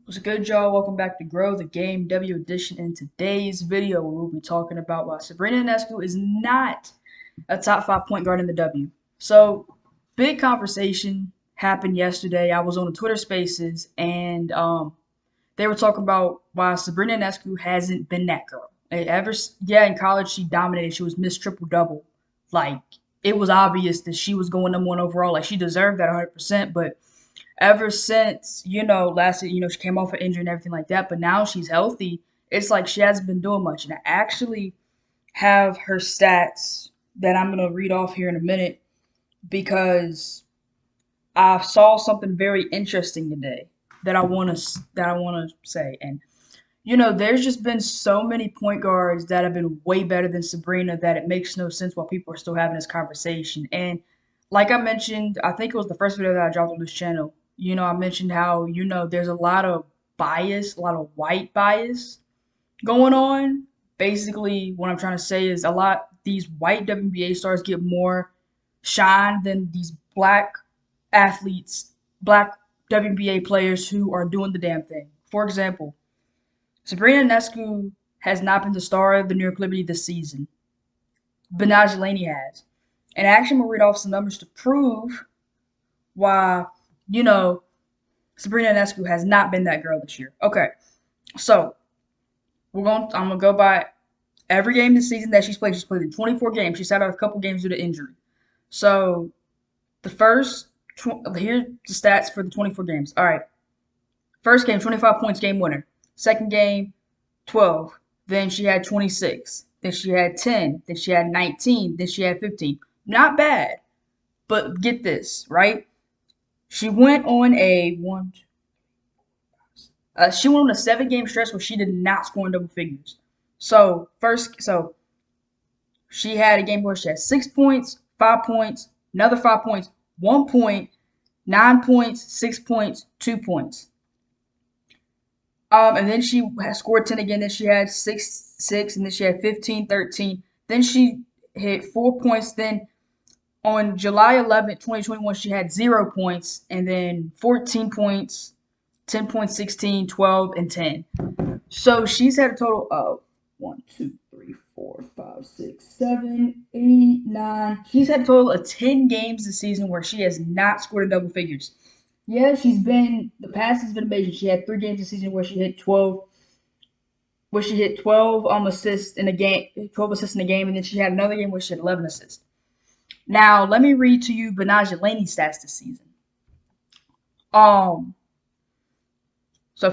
What's good, y'all? Welcome back to Grow the Game W Edition. In today's video, we will be talking about why Sabrina Ionescu is not a top 5 point guard in the W. So, big conversation happened yesterday. I was on the Twitter Spaces, and they were talking about why Sabrina Ionescu hasn't been that girl. In college she dominated. She was Miss Triple Double. Like it was obvious that she was going number one overall. Like she deserved that 100%, but ever since, last year, she came off an injury and everything like that, but now she's healthy. It's like she hasn't been doing much. And I actually have her stats that I'm going to read off here in a minute because I saw something very interesting today that I want to say. And there's just been so many point guards that have been way better than Sabrina that it makes no sense why people are still having this conversation. And like I mentioned, I think it was the first video that I dropped on this channel. I mentioned how, there's a lot of bias, a lot of white bias going on. Basically, what I'm trying to say is these white WNBA stars get more shine than these black athletes, black WNBA players who are doing the damn thing. For example, Sabrina Ionescu has not been the star of the New York Liberty this season. Benaj Laney has. And actually, I'm going to read off some numbers to prove why, you know, Sabrina Ionescu has not been that girl this year. Okay, so I'm going to go by every game this season that she's played. She's played in 24 games. She's had a couple games due to injury. So the here's the stats for the 24 games. All right. First game, 25 points, game winner. Second game, 12. Then she had 26. Then she had 10. Then she had 19. Then she had 15. Not bad. But get this, right? She went on a she went on a 7 game stretch where she did not score in double figures. So she had a game where she had 6 points, 5 points, another 5 points, 1 point, 9 points, 6 points, 2 points. And then she had scored 10 again. Then she had 6, and then she had 15, 13. Then she hit 4 points. Then on July 11th, 2021, she had 0 points, and then 14 points, 10 points, 16, 12, and 10. So she's had a total of 1, 2, 3, 4, 5, 6, 7, 8, 9. She's had a total of 10 games this season where she has not scored in double figures. Yeah, the past has been amazing. She had 3 games this season where she hit 12, assists in a game, 12 assists in a game, and then she had another game where she had 11 assists. Now, let me read to you Benaj Laney's stats this season. So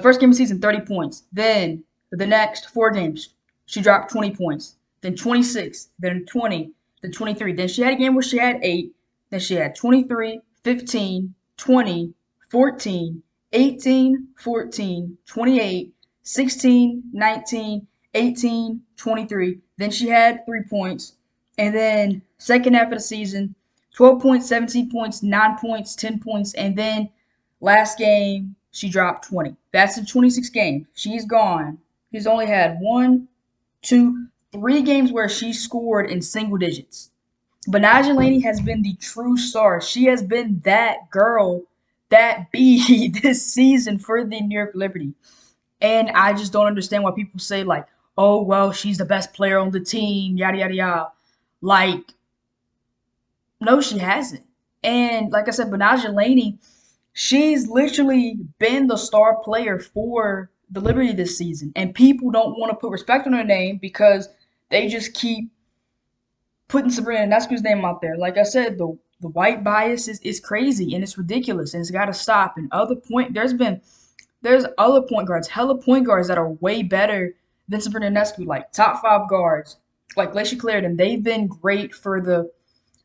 first game of the season, 30 points. Then the next 4 games, she dropped 20 points. Then 26, then 20, then 23. Then she had a game where she had 8. Then she had 23, 15, 20, 14, 18, 14, 28, 16, 19, 18, 23. Then she had 3 points. And then second half of the season, 12 points, 17 points, 9 points, 10 points. And then last game, she dropped 20. That's in 26 games. She's gone. She's only had 1, 2, 3 games where she scored in single digits. Benaj Laney has been the true star. She has been that girl, that bee this season for the New York Liberty. And I just don't understand why people say, like, oh, well, she's the best player on the team, yada, yada, yada. Like, no, she hasn't. And like I said, Benaj Laney, she's literally been the star player for the Liberty this season. And people don't want to put respect on her name because they just keep putting Sabrina Ionescu's name out there. Like I said, the white bias is crazy and it's ridiculous and it's got to stop. And there's other point guards, hella point guards that are way better than Sabrina Ionescu, like top 5 guards, like Laisha Clarendon. They've been great for the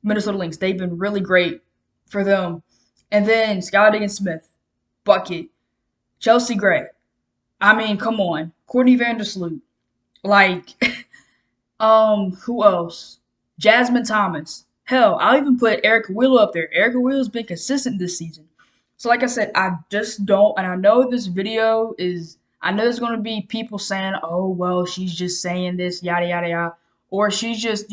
Minnesota Lynx. They've been really great for them. And then Skylar Diggins-Smith, bucket. Chelsea Gray. I mean, come on. Courtney Vandersloot. Like, who else? Jasmine Thomas. Hell, I'll even put Erica Wheeler up there. Erica Wheeler's been consistent this season. So like I said, I just don't, and I know I know there's going to be people saying, oh, well, she's just saying this, yada, yada, yada. Or she's just,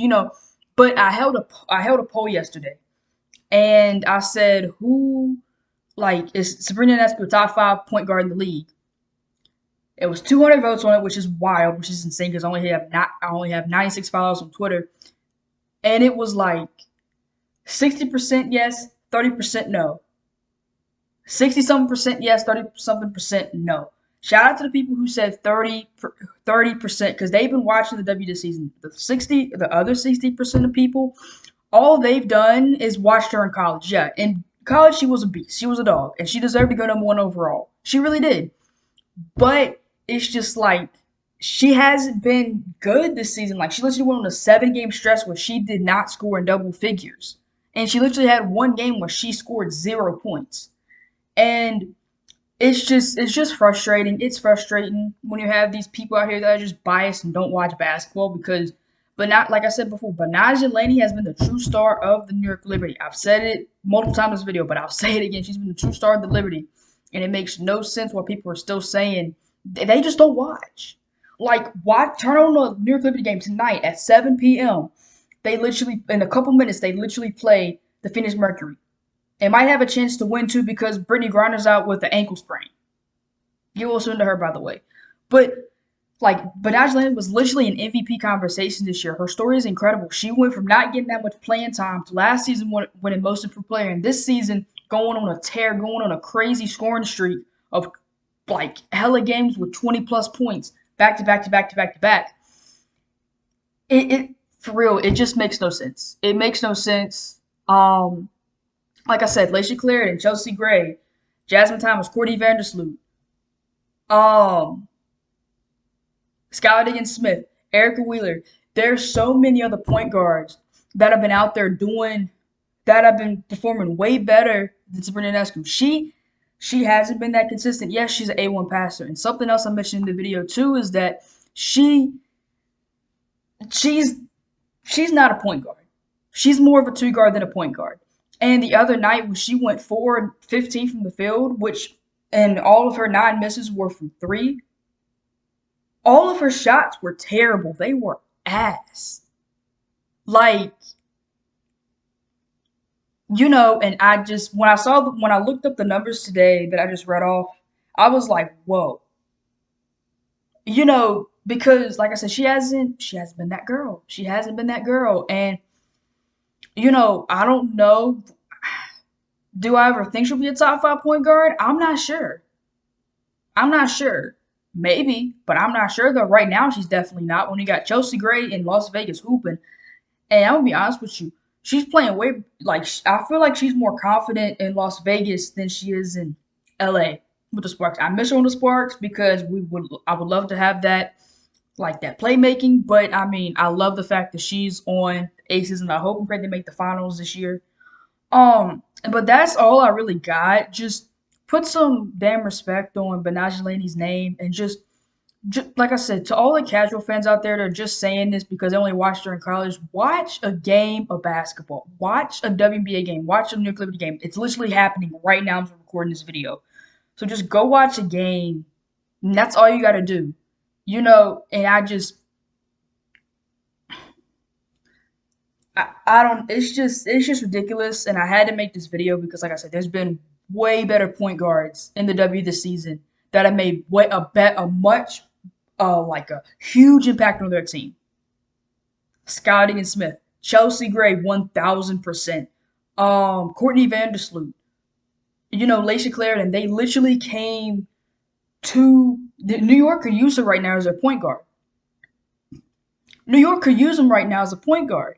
but I held a poll yesterday. And I said, is Sabrina Ionescu a top 5 point guard in the league? It was 200 votes on it, which is wild, which is insane because I only have 96 followers on Twitter, and it was like 60% yes, 30% no. 60 something percent yes, 30 something percent no. Shout out to the people who said 30% because they've been watching the W this season. The other 60% of people, all they've done is watched her in college. Yeah, in college she was a beast. She was a dog, and she deserved to go number one overall. She really did. But it's just like she hasn't been good this season. Like she literally went on a 7 game stretch where she did not score in double figures, and she literally had one game where she scored 0 points. And it's just frustrating. It's frustrating when you have these people out here that are just biased and don't watch basketball because, but not like I said before, Banaja Laney has been the true star of the New York Liberty. I've said it multiple times in this video, but I'll say it again. She's been the true star of the Liberty, and it makes no sense why people are still saying they just don't watch. Like, watch, turn on the New York Liberty game tonight at 7 p.m. They literally, in a couple minutes, they literally play the Phoenix Mercury. It might have a chance to win too because Brittany Griner's out with the ankle sprain. Get well soon to her, by the way. But like, Badaj was literally an MVP conversation this year. Her story is incredible. She went from not getting that much playing time to last season winning most improved player, and this season going on a tear, going on a crazy scoring streak of like hella games with 20 plus points back to back to back to back to back. It for real, it just makes no sense. It makes no sense. Like I said, Laisha Clarendon, Chelsea Gray, Jasmine Thomas, Courtney Vandersloot, um, Skylar Diggins-Smith, Erica Wheeler. There's so many other point guards that have been out there that have been performing way better than Sabrina Ionescu. She hasn't been that consistent. Yes, she's an A1 passer. And something else I mentioned in the video too is that she's she's not a point guard. She's more of a two guard than a point guard. And the other night when she went 4-15 from the field, and all of her 9 misses were from three, all of her shots were terrible. They were ass. Like, and when I looked up the numbers today that I just read off, I was like, whoa. Because like I said, she hasn't been that girl. She hasn't been that girl. And I don't know. Do I ever think she'll be a top 5 point guard? I'm not sure. I'm not sure. Maybe, but I'm not sure though. Right now, she's definitely not. When you got Chelsea Gray in Las Vegas hooping, and I'm gonna be honest with you, she's playing way like I feel like she's more confident in Las Vegas than she is in LA with the Sparks. I miss her on the Sparks because I would love to have that playmaking, but I mean I love the fact that she's on Aces, and I hope and pray they make the finals this year. But that's all I really got. Just put some damn respect on Banaja Laney's name, and just like I said, to all the casual fans out there that are just saying this because they only watched her in college, watch a game of basketball. Watch a WNBA game. Watch a New York Liberty game. It's literally happening right now as I'm recording this video. So just go watch a game, and that's all you got to do. And I don't. It's just ridiculous, and I had to make this video because, like I said, there's been way better point guards in the W this season that have made a huge impact on their team. Scotty and Smith, Chelsea Gray, 1,000%. Courtney Vandersloot, Laisha Clarendon. They literally came to New York could use her right now as their point guard. New York could use them right now as a point guard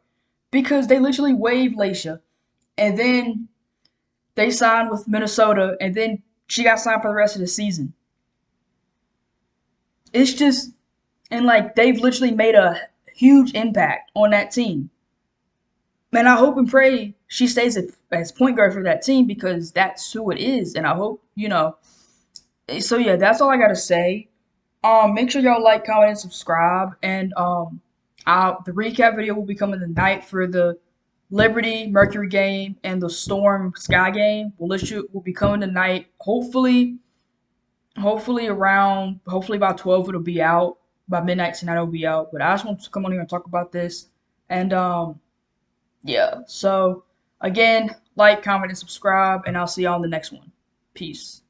because they literally waived Laisha, and then they signed with Minnesota, and then she got signed for the rest of the season. It's just, and like they've literally made a huge impact on that team. And I hope and pray she stays as point guard for that team because that's who it is. And I hope, So yeah, that's all I gotta say. Make sure y'all like, comment, and subscribe. And the recap video will be coming tonight for the Liberty Mercury game and the Storm Sky game. Will be coming tonight. Hopefully about 12 it'll be out. By midnight tonight it'll be out. But I just want to come on here and talk about this. And yeah. So again, like, comment, and subscribe, and I'll see y'all in the next one. Peace.